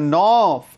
9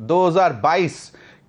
2022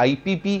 IPP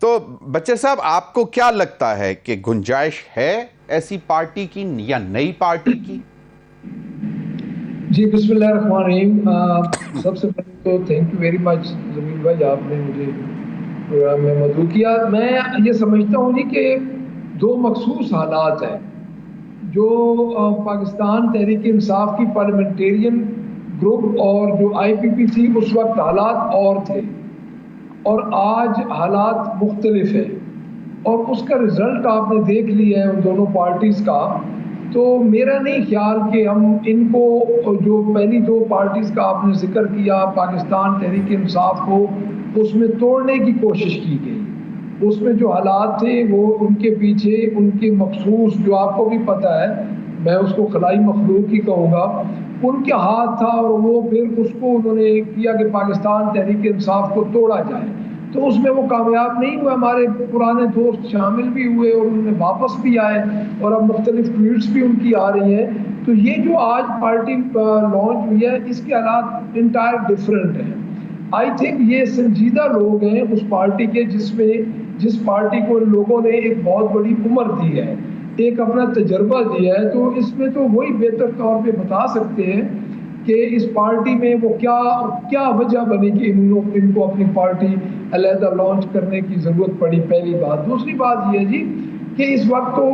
تو بچے صاحب آپ کو کیا لگتا ہے کہ گنجائش ہے ایسی پارٹی کی یا نئی پارٹی کی؟ جی بسم اللہ الرحمن الرحیم. سب سے پہلے تو تھینک یو ویری مچ ضمیر بھائی، آپ نے مجھے پروگرام میں مدعو کیا. میں یہ سمجھتا ہوں جی کہ دو مخصوص حالات ہیں جو پاکستان تحریک انصاف کی پارلیمنٹیرین گروپ اور جو آئی پی پی تھی اس وقت حالات اور تھے اور آج حالات مختلف ہیں، اور اس کا رزلٹ آپ نے دیکھ لیا ہے ان دونوں پارٹیز کا. تو میرا نہیں خیال کہ ہم ان کو جو پہلی دو پارٹیز کا آپ نے ذکر کیا پاکستان تحریک انصاف کو، اس میں توڑنے کی کوشش کی گئی. اس میں جو حالات تھے وہ ان کے پیچھے ان کے مخصوص، جو آپ کو بھی پتہ ہے، میں اس کو خلائی مخلوق ہی کہوں گا، ان کے ہاتھ تھا، اور وہ پھر اس کو انہوں نے کیا کہ پاکستان تحریک انصاف کو توڑا جائے. تو اس میں وہ کامیاب نہیں ہوئے. ہمارے پرانے دوست شامل بھی ہوئے اور انہوں نے واپس بھی آئے، اور اب مختلف ٹویٹس بھی ان کی آ رہی ہیں. تو یہ جو آج پارٹی لانچ ہوئی ہے اس کے حالات انٹائر ڈفرینٹ ہیں. آئی تھنک یہ سنجیدہ لوگ ہیں اس پارٹی کے جس پارٹی کو ان لوگوں نے ایک بہت بڑی عمر دی ہے، ایک اپنا تجربہ دیا ہے. تو اس میں تو وہی بہتر طور پہ بتا سکتے ہیں کہ اس پارٹی میں وہ کیا وجہ بنی کہ ان کو اپنی پارٹی علیحدہ لانچ کرنے کی ضرورت پڑی. پہلی بات. دوسری بات یہ جی کہ اس وقت تو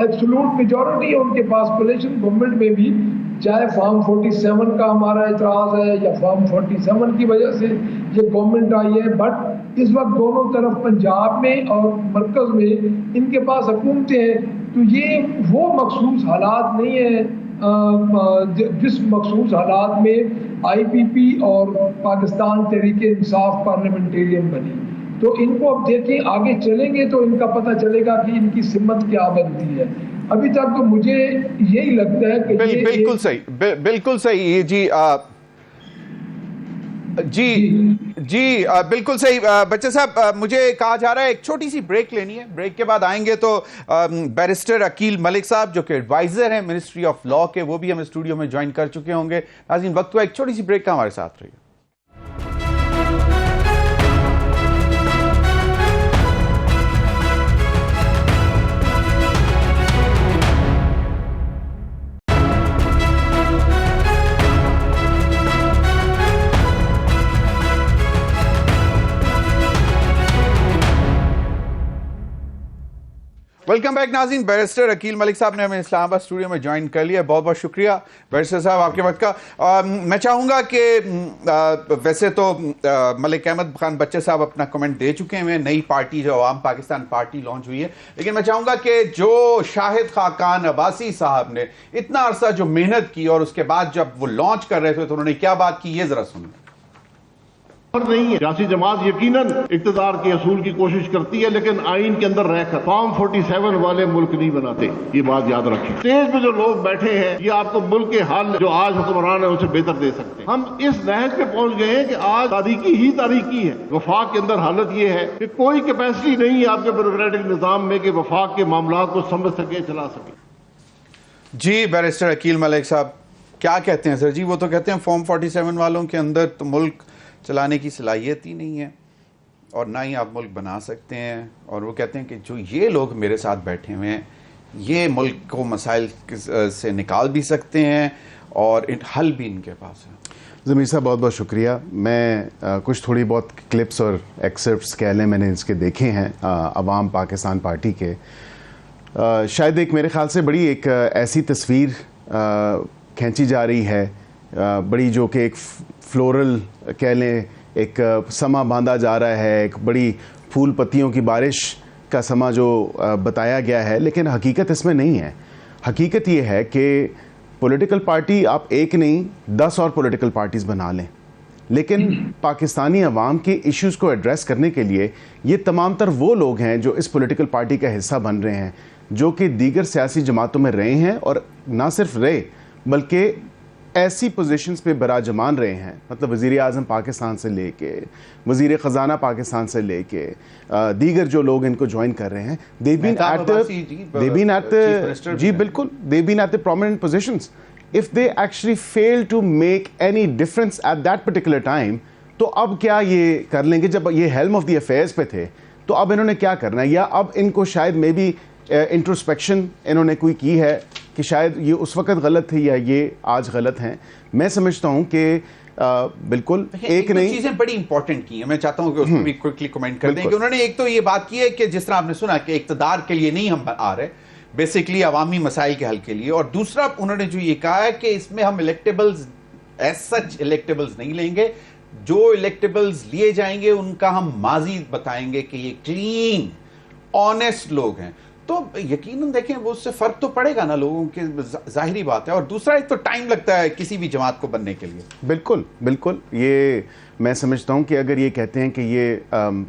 ایبسولوٹ میجورٹی ہے ان کے پاس کولیشن گورنمنٹ میں بھی، چاہے فارم 47 کا ہمارا اعتراض ہے یا فارم 47 کی وجہ سے یہ گورنمنٹ آئی ہے. بٹ اس وقت دونوں طرف پنجاب میں اور مرکز میں ان کے پاس حکومتیں ہیں. تو یہ وہ مخصوص حالات نہیں ہیں جس مخصوص حالات میں آئی پی پی اور پاکستان تحریک انصاف پارلیمنٹیرین بنی. تو ان کو اب دیکھیں، آگے چلیں گے تو ان کا پتہ چلے گا کہ ان کی سمت کیا بنتی ہے. ابھی تک تو مجھے یہی لگتا ہے کہ بالکل صحیح، بالکل صحیح. جی بالکل صحیح. بچے صاحب مجھے کہا جا رہا ہے ایک چھوٹی سی بریک لینی ہے. بریک کے بعد آئیں گے تو بیرسٹر عقیل ملک صاحب جو کہ ایڈوائزر ہیں منسٹری آف لا کے، وہ بھی ہم اسٹوڈیو میں جوائن کر چکے ہوں گے. ناظرین وقت ہوا ایک چھوٹی سی بریک کا، ہمارے ساتھ رہیے. ویلکم بیک ناظرین. بیرسٹر عقیل ملک صاحب نے ہمیں اسلام آباد اسٹوڈیو میں جوائن کر لیا. بہت بہت شکریہ بیرسٹر صاحب آپ کے وقت کا. میں چاہوں گا کہ ویسے تو ملک احمد خان بچے صاحب اپنا کمنٹ دے چکے ہیں، نئی پارٹی جو عوام پاکستان پارٹی لانچ ہوئی ہے، لیکن میں چاہوں گا کہ جو شاہد خاقان عباسی صاحب نے اتنا عرصہ جو محنت کی اور اس کے بعد جب وہ لانچ کر رہے تھے تو انہوں نے کیا بات کی، یہ ذرا سنیں. نہیں ہے سیاسی جماعت یقیناً اقتدار کے اصول کی کوشش کرتی ہے، لیکن آئین کے اندر رہ کر فارم 47 والے ملک نہیں بناتے. یہ بات یاد رکھیں. اسٹیج پہ جو لوگ بیٹھے ہیں یہ آپ کو ملک کے حل جو آج حکمران ہے اسے بہتر دے سکتے ہیں. ہم اس نہج پہ پہنچ گئے ہیں کہ آج تاریخی ہے. وفاق کے اندر حالت یہ ہے کہ کوئی کیپیسٹی نہیں ہے آپ کے بیوروکریٹک نظام میں کہ وفاق کے معاملات کو سمجھ سکے، چلا سکے. جی بیرسٹر عقیل ملک صاحب کیا کہتے ہیں سر؟ جی وہ تو کہتے ہیں فارم 47 والوں کے اندر تو ملک چلانے کی صلاحیت ہی نہیں ہے اور نہ ہی آپ ملک بنا سکتے ہیں، اور وہ کہتے ہیں کہ جو یہ لوگ میرے ساتھ بیٹھے ہوئے ہیں یہ ملک کو مسائل سے نکال بھی سکتے ہیں اور حل بھی ان کے پاس ہے. ضمیر صاحب بہت بہت شکریہ. میں کچھ تھوڑی بہت کلپس اور ایکسرپٹس کہہ لیں میں نے اس کے دیکھے ہیں عوام پاکستان پارٹی کے. شاید ایک میرے خیال سے بڑی ایک ایسی تصویر کھینچی جا رہی ہے، بڑی جو کہ ایک فلورل کہہ لیں، ایک سما باندھا جا رہا ہے، ایک بڑی پھول پتیوں کی بارش کا سما جو بتایا گیا ہے، لیکن حقیقت اس میں نہیں ہے. حقیقت یہ ہے کہ پولیٹیکل پارٹی آپ ایک نہیں 10 اور پولیٹیکل پارٹیز بنا لیں، لیکن پاکستانی عوام کے ایشوز کو ایڈریس کرنے کے لیے یہ تمام تر وہ لوگ ہیں جو اس پولیٹیکل پارٹی کا حصہ بن رہے ہیں، جو کہ دیگر سیاسی جماعتوں میں رہے ہیں اور نہ صرف رہے بلکہ ایسی پوزیشنز پہ براجمان رہے ہیں. مطلب وزیر اعظم پاکستان سے لے کے وزیر خزانہ پاکستان سے لے کے دیگر جو لوگ ان کو جوائن کر رہے ہیں they've been at the prominent positions. If they actually fail to make any difference at that particular time, تو اب کیا یہ کر لیں گے؟ جب یہ ہیلم آف دی افیئرز پہ تھے تو اب انہوں نے کیا کرنا ہے, یا اب ان کو شاید مے بی انٹروسپیکشن انہوں نے کوئی کی ہے کہ شاید یہ اس وقت غلط تھی یا یہ آج غلط ہیں. میں سمجھتا ہوں کہ بالکل ایک نہیں چیزیں بڑی امپورٹنٹ کی ہیں, میں چاہتا ہوں کہ اس کو بھی کوئکلی کمنٹ کر دیں کہ انہوں نے ایک تو یہ بات کی ہے کہ جس طرح آپ نے سنا کہ اقتدار کے لیے نہیں ہم آ رہے, بیسکلی عوامی مسائل کے حل کے لیے, اور دوسرا انہوں نے جو یہ کہا ہے کہ اس میں ہم الیکٹیبلز ایز سچ الیکٹیبلز نہیں لیں گے, جو الیکٹیبلز لیے جائیں گے ان کا ہم ماضی بتائیں گے کہ یہ کلین آنیسٹ لوگ ہیں. تو یقیناً دیکھیں وہ اس سے فرق تو پڑے گا نا لوگوں کے, ظاہری بات ہے. اور دوسرا ایک تو ٹائم لگتا ہے کسی بھی جماعت کو بننے کے لیے. بالکل بالکل, یہ میں سمجھتا ہوں کہ اگر یہ کہتے ہیں کہ یہ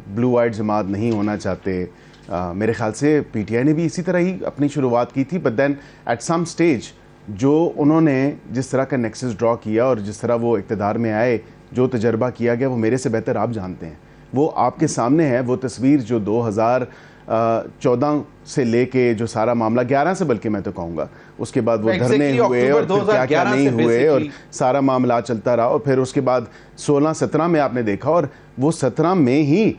بلو وائٹ جماعت نہیں ہونا چاہتے, میرے خیال سے پی ٹی آئی نے بھی اسی طرح ہی اپنی شروعات کی تھی, but then at some stage جو انہوں نے جس طرح کا نیکسس ڈرا کیا اور جس طرح وہ اقتدار میں آئے, جو تجربہ کیا گیا وہ میرے سے بہتر آپ جانتے ہیں, وہ آپ کے سامنے ہے. وہ تصویر جو 2014 سے لے کے جو سارا معاملہ 11 سے بلکہ میں تو کہوں گا, اس کے بعد وہ دھرنے ہوئے اور پھر کیا کیا نہیں ہوئے اور سارا معاملہ چلتا رہا, اور پھر اس کے بعد 16-17 میں آپ نے دیکھا, اور وہ 17 میں ہی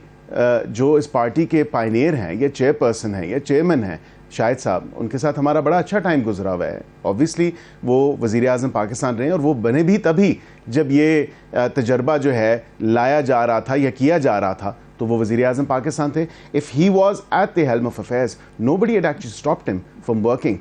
جو اس پارٹی کے پائنیئر ہیں یا چیئر پرسن ہیں یا چیئرمین ہیں شاہد صاحب, ان کے ساتھ ہمارا بڑا اچھا ٹائم گزرا ہوا ہے. اوبویسلی وہ وزیر اعظم پاکستان رہے, اور وہ بنے بھی تبھی جب یہ تجربہ جو ہے لایا جا رہا تھا یا کیا جا رہا تھا, تو وہ وزیر اعظم پاکستان تھے. If he was at the helm of affairs, nobody had actually stopped him from working.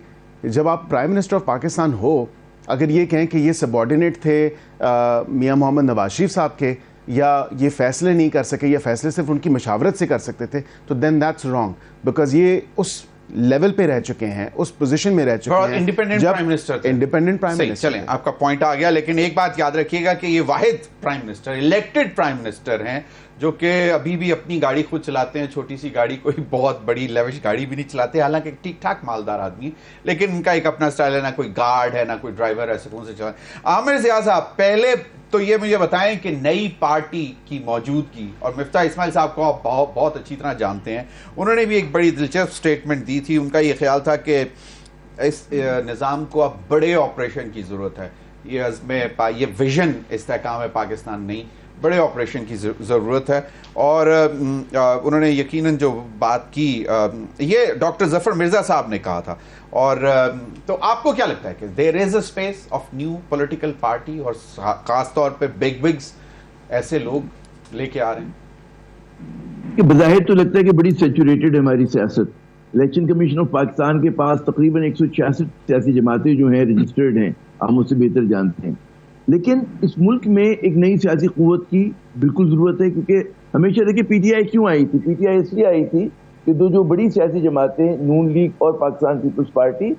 جب آپ پرائم منسٹر آف پاکستان ہو, اگر یہ کہیں کہ یہ سبارڈینیٹ تھے میاں محمد نواز شریف صاحب کے, یا یہ فیصلے نہیں کر سکے یا فیصلے صرف ان کی مشاورت سے کر سکتے تھے, تو دین دیٹس رانگ, بیکاز یہ اس لیول پہ رہ چکے ہیں, اس پوزیشن میں رہ چکے ہیں انڈیپینڈنٹ پرائم منسٹر تھے. Independent prime minister. چلیں آپ کا پوائنٹ آ گیا, لیکن ایک بات یاد رکھیے گا کہ یہ واحد prime minister, elected prime minister ہیں جو کہ ابھی بھی اپنی گاڑی خود چلاتے ہیں, چھوٹی سی گاڑی, کوئی بہت بڑی لیوش گاڑی بھی نہیں چلاتے, حالانکہ ٹھیک ٹھاک مالدار آدمی ہے, لیکن ان کا ایک اپنا سٹائل ہے, نہ کوئی گارڈ ہے نہ کوئی ڈرائیور ہے سکون سے چلا. عامر ضیاء صاحب, پہلے تو یہ مجھے بتائیں کہ نئی پارٹی کی موجودگی, اور مفتاح اسماعیل صاحب کو آپ بہت اچھی طرح جانتے ہیں, انہوں نے بھی ایک بڑی دلچسپ سٹیٹمنٹ دی تھی. ان کا یہ خیال تھا کہ اس نظام کو اب بڑے آپریشن کی ضرورت ہے, یہ عزم یہ ویژن استحکام پاکستان نہیں, بڑے آپریشن کی ضرورت ہے. اور انہوں نے یقیناً جو بات کی, یہ ڈاکٹر ظفر مرزا صاحب نے کہا تھا. اور تو آپ کو کیا لگتا ہے کہ there is a space of new political party, اور خاص طور پہ بگ بگز ایسے لوگ لے کے آ رہے ہیں؟ کہ بظاہر تو لگتا ہے کہ بڑی سیچوریٹڈ ہے ہماری سیاست. الیکشن کمیشن آف پاکستان کے پاس تقریباً 166 سیاسی جماعتیں جو ہیں رجسٹرڈ ہیں, ہم اس سے بہتر جانتے ہیں. لیکن اس ملک میں ایک نئی سیاسی قوت کی بالکل ضرورت ہے, کیونکہ ہمیشہ دیکھیں پی ٹی آئی کیوں آئی تھی. پی ٹی آئی اس لیے آئی تھی کہ جو بڑی سیاسی جماعتیں نون لیگ اور پاکستان پیپلز پارٹی,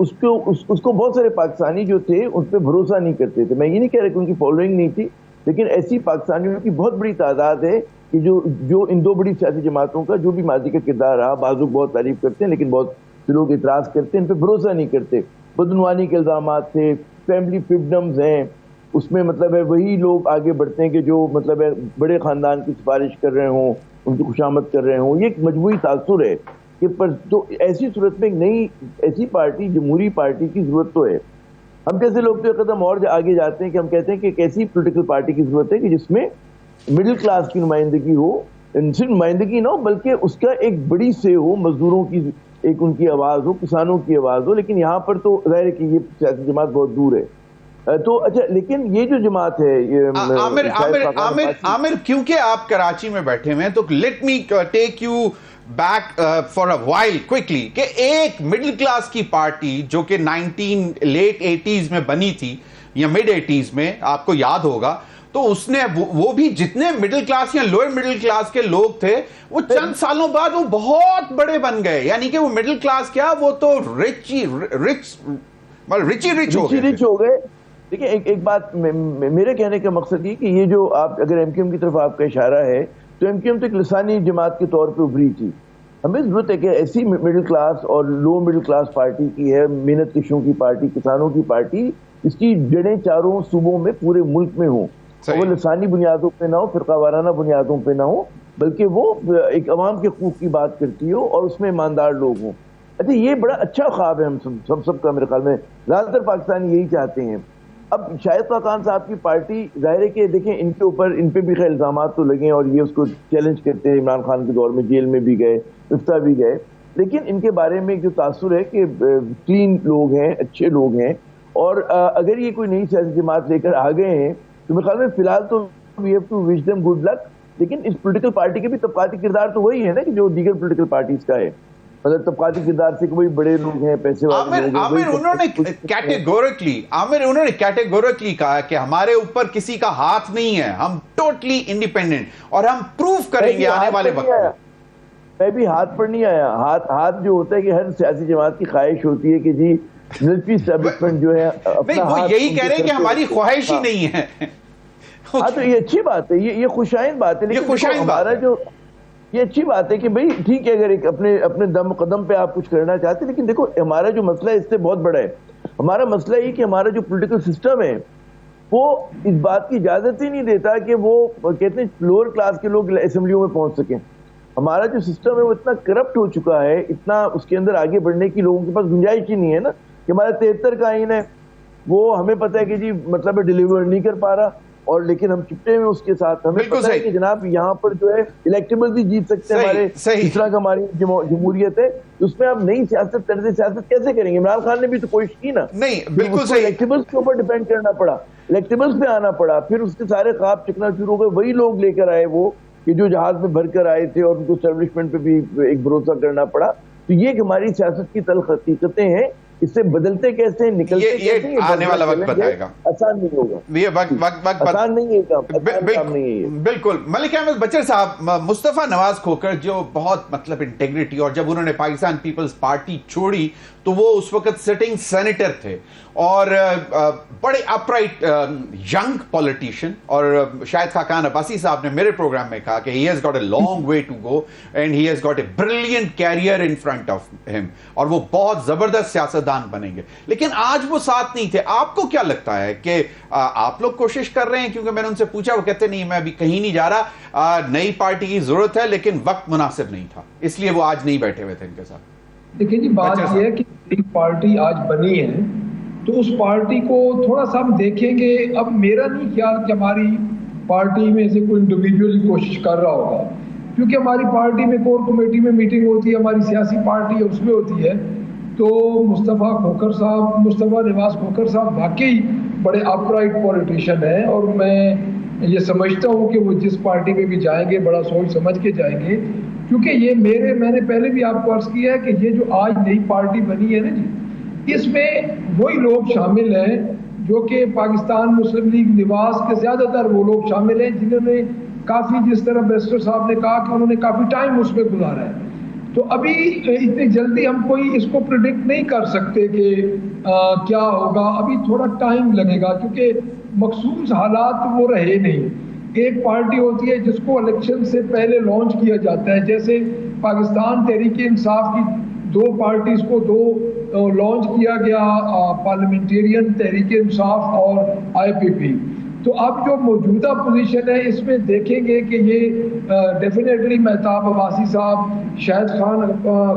اس کو بہت سارے پاکستانی جو تھے ان پہ بھروسہ نہیں کرتے تھے. میں یہ نہیں کہہ رہا کہ ان کی فالوئنگ نہیں تھی, لیکن ایسی پاکستانیوں کی بہت بڑی تعداد ہے کہ جو ان دو بڑی سیاسی جماعتوں کا جو بھی ماضی کا کردار رہا, بعض لوگ بہت تعریف کرتے ہیں لیکن بہت سے لوگ اعتراض کرتے ہیں, ان پہ بھروسہ نہیں کرتے. بدعنوانی کے الزامات تھے, فیملی فرڈمز ہیں, اس میں مطلب ہے وہی لوگ آگے بڑھتے ہیں کہ جو مطلب ہے بڑے خاندان کی سفارش کر رہے ہوں, ان کی خوشامد کر رہے ہوں. یہ ایک مجموعی تاثر ہے کہ تو ایسی صورت میں ایک نئی ایسی پارٹی, جمہوری پارٹی کی ضرورت تو ہے. ہم جیسے لوگ تو ایک قدم اور آگے جاتے ہیں کہ ہم کہتے ہیں کہ ایک ایسی پولیٹیکل پارٹی کی ضرورت ہے کہ جس میں مڈل کلاس کی نمائندگی ہو, صرف نمائندگی نہ ہو بلکہ اس کا ایک بڑی سے ہو, مزدوروں کی ایک ان کی آواز ہو, کسانوں کی آواز ہو. لیکن یہاں پر تو ظاہر ہے کہ یہ سیاسی جماعت بہت دور ہے. تو اچھا, لیکن یہ جو جماعت ہے عامر, کیونکہ آپ کراچی میں بیٹھے ہوئے ہیں تو let me take you back for a while quickly, کہ ایک مڈل کلاس کی پارٹی جو کہ لیٹ 80s میں بنی تھی یا مڈ 80s میں, آپ کو یاد ہوگا, تو اس نے وہ بھی جتنے مڈل کلاس یا لوئر مڈل کلاس کے لوگ تھے وہ چند سالوں بعد وہ بہت بڑے بن گئے. یعنی کہ وہ مڈل کلاس کیا, وہ تو رچ ہو گئے. دیکھیں ایک بات میرے کہنے کا مقصد یہ کہ یہ جو آپ اگر ایم کیو ایم کی طرف آپ کا اشارہ ہے, تو ایم کیو ایم تو ایک لسانی جماعت کے طور پہ ابھری تھی. ہمیں ضرورت ہے کہ ایسی مڈل کلاس اور لو مڈل کلاس پارٹی کی ہے, محنت کشوں کی پارٹی, کسانوں کی پارٹی, اس کی جڑیں چاروں صوبوں میں پورے ملک میں ہوں. وہ لسانی بنیادوں پہ نہ ہو, فرقہ وارانہ بنیادوں پہ نہ ہو, بلکہ وہ ایک عوام کے حقوق کی بات کرتی ہو اور اس میں ایماندار لوگ ہوں. اچھا, یہ بڑا اچھا خواب ہے ہم سب کا, میرے خیال میں زیادہ تر پاکستانی یہی چاہتے ہیں. اب شاہد خاقان صاحب کی پارٹی ظاہر ہے کہ دیکھیں ان کے اوپر ان پہ بھی خیر الزامات تو لگے ہیں اور یہ اس کو چیلنج کرتے ہیں. عمران خان کے دور میں جیل میں بھی گئے, افتاء بھی گئے, لیکن ان کے بارے میں ایک جو تاثر ہے کہ کلین لوگ ہیں, اچھے لوگ ہیں, اور اگر یہ کوئی نئی سیاسی جماعت لے کر آ گئے ہیں تو میرے خیال میں فی الحال تو we have to wish them good luck. لیکن اس پولیٹیکل پارٹی کے بھی طبقاتی کردار تو وہی ہے نا کہ جو دیگر پولیٹیکل پارٹیز کا ہے, مطلب طبقاتی کردار سے کوئی بڑے لوگ ہیں, پیسے والے لوگ ہیں. عامر انہوں نے کیٹیگورکلی کہا کہ ہمارے اوپر کسی کا ہاتھ نہیں ہے, ہم ٹوٹلی انڈیپینڈنٹ اور ہم پروف کریں گے آنے والے وقت میں. میں بھی ہاتھ پر نہیں آیا. ہاتھ جو ہوتا ہے کہ ہر سیاسی جماعت کی خواہش ہوتی ہے کہ جی ملٹری اسٹیبلشمنٹ جو ہے نہیں, وہ یہی کہہ رہے ہیں کہ ہماری خواہش ہی نہیں ہے. ہاں تو یہ اچھی بات ہے, یہ خوشائند بات ہے. لیکن ہمارا جو یہ اچھی بات ہے کہ بھئی ٹھیک ہے اگر ایک اپنے دم قدم پہ آپ کچھ کرنا چاہتے ہیں, لیکن دیکھو ہمارا جو مسئلہ ہے اس سے بہت بڑا ہے. ہمارا مسئلہ یہ کہ ہمارا جو پولیٹیکل سسٹم ہے وہ اس بات کی اجازت ہی نہیں دیتا کہ وہ کہتے ہیں لوور کلاس کے لوگ اسمبلیوں میں پہنچ سکیں. ہمارا جو سسٹم ہے وہ اتنا کرپٹ ہو چکا ہے, اتنا اس کے اندر آگے بڑھنے کی لوگوں کے پاس گنجائش ہی نہیں ہے نا. کہ ہمارا 73 کا آئین ہے وہ ہمیں پتہ ہے کہ جی مطلب ڈیلیور نہیں کر پا رہا, اور لیکن ہم چپٹے میں اس کے ساتھ. ہمیں پتہ ہے کہ جناب یہاں پر جو ہے الیکٹیبل بھی جیت سکتے ہیں ہمارے, اس طرح کا ہماری جمہوریت ہے, اس میں آپ نئی سیاست طرز سیاست کیسے کریں گے؟ عمران خان نے بھی تو کوشش کی نا. نہیں بالکل صحیح, الیکٹیبلز کے اوپر ڈیپینڈ کرنا پڑا, الیکٹیبلز پہ آنا پڑا, پھر اس کے سارے خواب چکنا شروع ہو گئے. وہی لوگ لے کر آئے وہ کہ جو جہاز میں بھر کر آئے تھے, اور ان کو اسٹیبلشمنٹ پہ بھی ایک بھروسہ کرنا پڑا. تو یہ ہماری سیاست کی تلخ حقیقتیں ہیں. اس سے بدلتے کیسے ہیں, نکلتے کیسے ہیں, آنے والا وقت بتائے گا. آسان نہیں ہوگا, یہ وقت آسان نہیں ہے کام نہیں ہے. بالکل. ملک احمد بچر صاحب, مصطفیٰ نواز کھوکر جو بہت مطلب انٹیگریٹی, اور جب انہوں نے پاکستان پیپلز پارٹی چھوڑی تو وہ اس وقت سٹنگ سینیٹر تھے اور بڑے اپرائٹ ینگ پولیٹیشین, اور شاہد خاقان عباسی صاحب نے میرے پروگرام میں کہا کہ he has got a long way to go and he has got a brilliant career in front of him, اور وہ بہت زبردست سیاستدان بنیں گے. لیکن آج وہ ساتھ نہیں تھے. آپ کو کیا لگتا ہے کہ آپ لوگ کوشش کر رہے ہیں؟ کیونکہ میں نے ان سے پوچھا, وہ کہتے نہیں میں ابھی کہیں نہیں جا رہا, نئی پارٹی کی ضرورت ہے لیکن وقت مناسب نہیں تھا, اس لیے وہ آج نہیں بیٹھے ہوئے تھے ان کے ساتھ. دیکھیں جی, بات یہ ہے کہ ایک پارٹی آج بنی ہے تو اس پارٹی کو تھوڑا سا ہم دیکھیں گے. اب میرا نہیں خیال کہ ہماری پارٹی میں سے کوئی انڈیویجول کوشش کر رہا ہوگا, کیونکہ ہماری پارٹی میں کور کمیٹی میں میٹنگ ہوتی ہے, ہماری سیاسی پارٹی ہے اس میں ہوتی ہے. تو مصطفیٰ نواز کھوکر صاحب واقعی بڑے اپرائٹ پولیٹیشین ہیں, اور میں یہ سمجھتا ہوں کہ وہ جس پارٹی میں بھی جائیں گے بڑا سوچ سمجھ کے جائیں گے. کیونکہ یہ میں نے پہلے بھی آپ کو عرض کیا ہے کہ یہ جو آج نئی پارٹی بنی ہے نا جی, اس میں وہی لوگ شامل ہیں جو کہ پاکستان مسلم لیگ نواز کے زیادہ تر وہ لوگ شامل ہیں جنہوں نے کافی, جس طرح بیرسٹر صاحب نے کہا کہ انہوں نے کافی ٹائم اس میں گزارا ہے. تو ابھی اتنی جلدی ہم کوئی اس کو پریڈکٹ نہیں کر سکتے کہ کیا ہوگا. ابھی تھوڑا ٹائم لگے گا, کیونکہ مخصوص حالات وہ رہے نہیں. ایک پارٹی ہوتی ہے جس کو الیکشن سے پہلے لانچ کیا جاتا ہے, جیسے پاکستان تحریک انصاف کی 2 پارٹیز کو لانچ کیا گیا, پارلیمنٹیرین تحریک انصاف اور IPP. تو اب جو موجودہ پوزیشن ہے اس میں دیکھیں گے کہ یہ ڈیفینیٹلی مہتاب عباسی صاحب, شاہد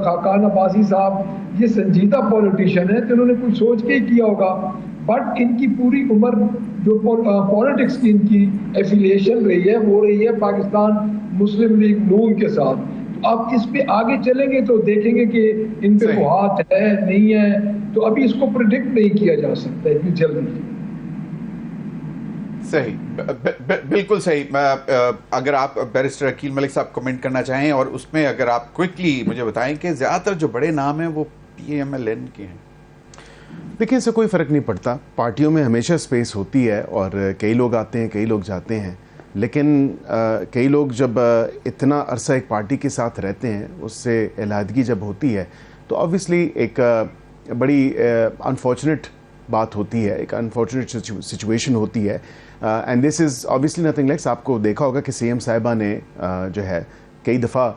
خاقان عباسی صاحب یہ سنجیدہ پولیٹیشین ہیں, تو انہوں نے کچھ سوچ کے ہی کیا ہوگا. بٹ ان کی پوری عمر جو پولیٹکس کی ان کی ایفیلیشن رہی ہے وہ رہی ہے پاکستان مسلم لیگ نون کے ساتھ. اب اس پہ آگے چلیں گے تو دیکھیں گے کہ ان پہ وہ ہاتھ ہے نہیں ہے, تو ابھی اس کو پریڈکٹ نہیں کیا جا سکتا اتنی جلدی. صحیح, بالکل صحیح. اگر آپ بیرسٹر عقیل ملک صاحب کمنٹ کرنا چاہیں, اور اس میں اگر آپ کوئکلی مجھے بتائیں کہ زیادہ تر جو بڑے نام ہیں وہ PMLN کے ہیں. دیکھیں اس سے کوئی فرق نہیں پڑتا, پارٹیوں میں ہمیشہ سپیس ہوتی ہے اور کئی لوگ آتے ہیں کئی لوگ جاتے ہیں, لیکن کئی لوگ جب اتنا عرصہ ایک پارٹی کے ساتھ رہتے ہیں اس سے علیحدگی جب ہوتی ہے تو آبویسلی ایک بڑی انفارچونیٹ بات ہوتی ہے, ایک انفارچونیٹ سچویشن ہوتی ہے. And this is obviously nothing less. آپ کو دیکھا ہوگا کہ CM صاحبہ نے جو ہے کئی دفعہ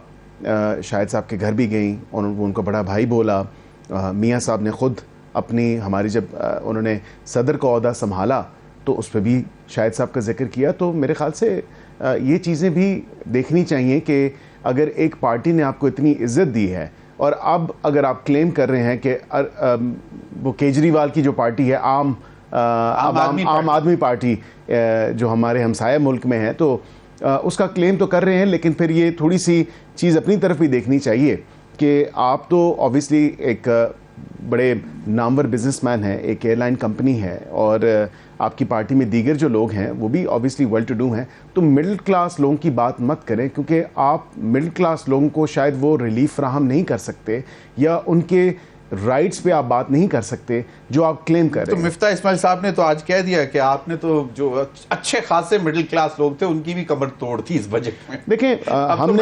شاہد صاحب کے گھر بھی گئیں, اور ان کا بڑا بھائی بولا. میاں صاحب نے خود اپنی ہماری جب انہوں نے صدر کا عہدہ سنبھالا تو اس پہ بھی شاہد صاحب کا ذکر کیا. تو میرے خیال سے یہ چیزیں بھی دیکھنی چاہیے کہ اگر ایک پارٹی نے آپ کو اتنی عزت دی ہے, اور اب اگر آپ کلیم کر رہے ہیں کہ وہ کیجریوال کی جو پارٹی ہے عام عام آدمی پارٹی جو ہمارے ہمسایہ ملک میں ہے، تو اس کا کلیم تو کر رہے ہیں، لیکن پھر یہ تھوڑی سی چیز اپنی طرف بھی دیکھنی چاہیے کہ آپ تو آبویسلی ایک بڑے نامور بزنس مین ہیں، ایک ایئر لائن کمپنی ہے، اور آپ کی پارٹی میں دیگر جو لوگ ہیں وہ بھی آبویسلی ویل ٹو ڈو ہیں، تو مڈل کلاس لوگوں کی بات مت کریں، کیونکہ آپ مڈل کلاس لوگوں کو شاید وہ ریلیف فراہم نہیں کر سکتے یا ان کے رائٹس پہ آپ بات نہیں کر سکتے جو آپ کلیم کر رہے ہیں۔ تو مفتاح اسماعیل صاحب نے تو آج کہہ دیا کہ آپ نے تو جو اچھے خاصے مڈل کلاس لوگ تھے ان کی بھی کمر توڑ تھی اس بجٹ میں۔ دیکھیں ہم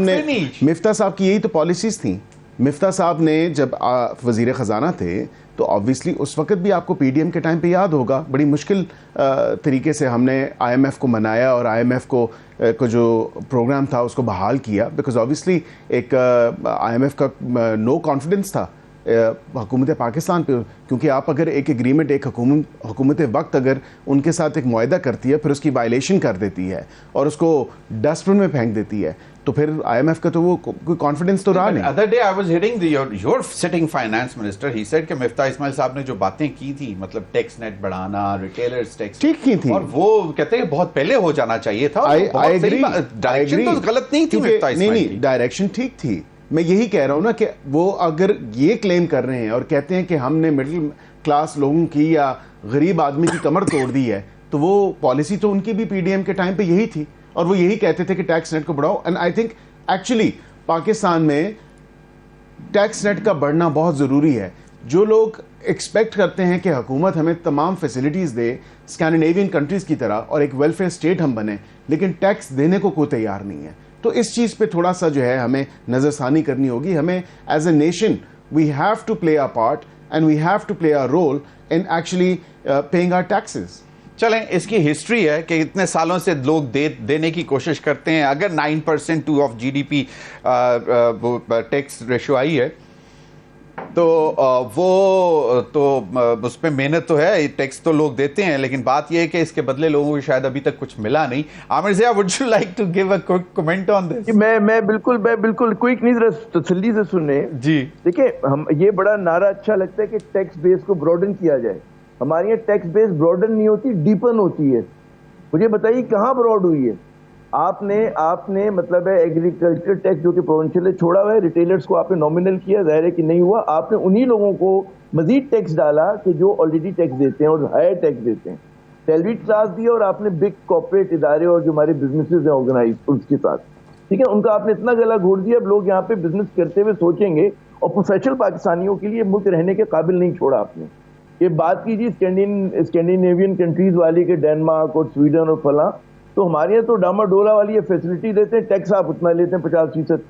نے مفتاح صاحب کی یہی تو پالیسیز تھیں۔ مفتاح صاحب نے جب وزیر خزانہ تھے تو آبویسلی اس وقت بھی آپ کو پی ڈی ایم کے ٹائم پہ یاد ہوگا بڑی مشکل طریقے سے ہم نے آئی ایم ایف کو منایا اور آئی ایم ایف کو جو پروگرام تھا اس کو بحال کیا، بیکاز آبویسلی ایک آئی ایم ایف کا نو کانفیڈنس تھا حکومت پاکستان پہ، کیونکہ آپ اگر ایک ایگریمنٹ ایک حکومت وقت اگر ان کے ساتھ ایک معاہدہ کرتی ہے پھر اس کی وائلیشن کر دیتی ہے اور اس کو ڈسٹ بن میں پھینک دیتی ہے تو پھر آئی ایم ایف کا تو وہ کوئی کانفیڈنس تو رہا نہیں۔ Other day I was hearing your sitting finance minister, he said کہ مفتاح اسماعیل صاحب نے جو باتیں کی تھی، مطلب ٹیکس نیٹ بڑھانا، ریٹیلرز ٹیکس ٹھیک کی تھی، اور وہ کہتے ہیں بہت پہلے ہو جانا چاہیے تھا، ڈائریکشن تو غلط نہیں تھی مفتاح اسماعیل کی۔ ڈائریکشن ٹھیک تھی، میں یہی کہہ رہا ہوں نا کہ وہ اگر یہ کلیم کر رہے ہیں اور کہتے ہیں کہ ہم نے مڈل کلاس لوگوں کی یا غریب آدمی کی کمر توڑ دی ہے، تو وہ پالیسی تو ان کی بھی پی ڈی ایم کے ٹائم پہ یہی تھی، اور وہ یہی کہتے تھے کہ ٹیکس نیٹ کو بڑھاؤ۔ And I think actually Pakistan میں ٹیکس نیٹ کا بڑھنا بہت ضروری ہے۔ جو لوگ ایکسپیکٹ کرتے ہیں کہ حکومت ہمیں تمام فیسلٹیز دے اسکینڈینیوین کنٹریز کی طرح اور ایک ویلفیئر اسٹیٹ ہم بنیں، لیکن ٹیکس دینے کو کوئی تیار نہیں ہے، تو اس چیز پہ تھوڑا سا جو ہے ہمیں نظر ثانی کرنی ہوگی۔ ہمیں as a nation we have to play a part and we have to play a role in actually paying our taxes. چلیں، اس کی ہسٹری ہے کہ اتنے سالوں سے لوگ دینے کی کوشش کرتے ہیں، اگر 9% of G D P tax ratio آئی ہے تو وہ تو اس پہ محنت تو ہے، ٹیکس تو لوگ دیتے ہیں، لیکن بات یہ ہے کہ اس کے بدلے لوگوں کو شاید ابھی تک کچھ ملا نہیں۔ عامر Zia, would you like to give a quick comment on this؟ میں بالکل کوئک نہیں، ذرا تسلی سے سنیں جی دیکھیں، ہم یہ بڑا نعرہ اچھا لگتا ہے کہ ٹیکس بیس کو براڈن کیا جائے۔ ہمارے یہاں ٹیکس بیس براڈن نہیں ہوتی، ڈیپن ہوتی ہے۔ مجھے بتائیے کہاں براڈ ہوئی ہے؟ آپ نے مطلب ہے ایگریکلچر ٹیکس جو کہ پروونشل ہے چھوڑا ہوا ہے، ریٹیلرز کو آپ نے نامنل کیا، ظاہر ہے کہ نہیں ہوا۔ آپ نے انہی لوگوں کو مزید ٹیکس ڈالا کہ جو آلریڈی ٹیکس دیتے ہیں اور ہائر ٹیکس دیتے ہیں، سیلری کلاس دیا، اور آپ نے بگ کارپوریٹ ادارے اور جو ہمارے بزنسز ہیں آرگنائز اس کے ساتھ، ٹھیک ہے، ان کا آپ نے اتنا گلا گھوڑ دیا، اب لوگ یہاں پہ بزنس کرتے ہوئے سوچیں گے، اور پروفیشنل پاکستانیوں کے لیے ملک رہنے کے قابل نہیں چھوڑا آپ نے۔ یہ بات کیجیے اسکینڈینیوین کنٹریز والی کے ڈینمارک اور سویڈن اور فلاں، تو ہمارے یہاں تو ڈاما ڈولا والی یہ فیسلٹی دیتے ہیں، ٹیکس آپ اتنا لیتے ہیں 50%،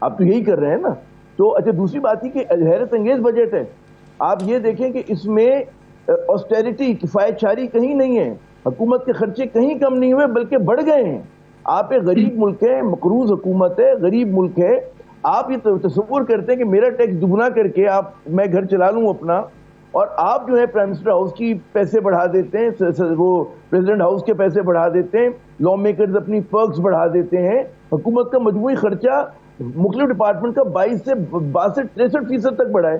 آپ تو یہی کر رہے ہیں نا۔ تو اچھا، دوسری بات یہ کہ حیرت انگیز بجٹ ہے، آپ یہ دیکھیں کہ اس میں آسٹیرٹی کفایت شاری کہیں نہیں ہے، حکومت کے خرچے کہیں کم نہیں ہوئے بلکہ بڑھ گئے ہیں۔ آپ ایک غریب ملک ہے، مقروض حکومت ہے، غریب ملک ہے، آپ یہ تصور کرتے ہیں کہ میرا ٹیکس دگنا کر کے میں گھر چلا لوں اپنا، اور آپ جو ہے پرائم منسٹر ہاؤس کی پیسے بڑھا دیتے ہیں، وہ پریزیڈنٹ ہاؤس کے پیسے بڑھا دیتے ہیں، لا میکرز اپنی پرکس بڑھا دیتے ہیں، حکومت کا مجموعی خرچہ مختلف ڈپارٹمنٹ کا 22 سے 62-63% تک بڑھا ہے۔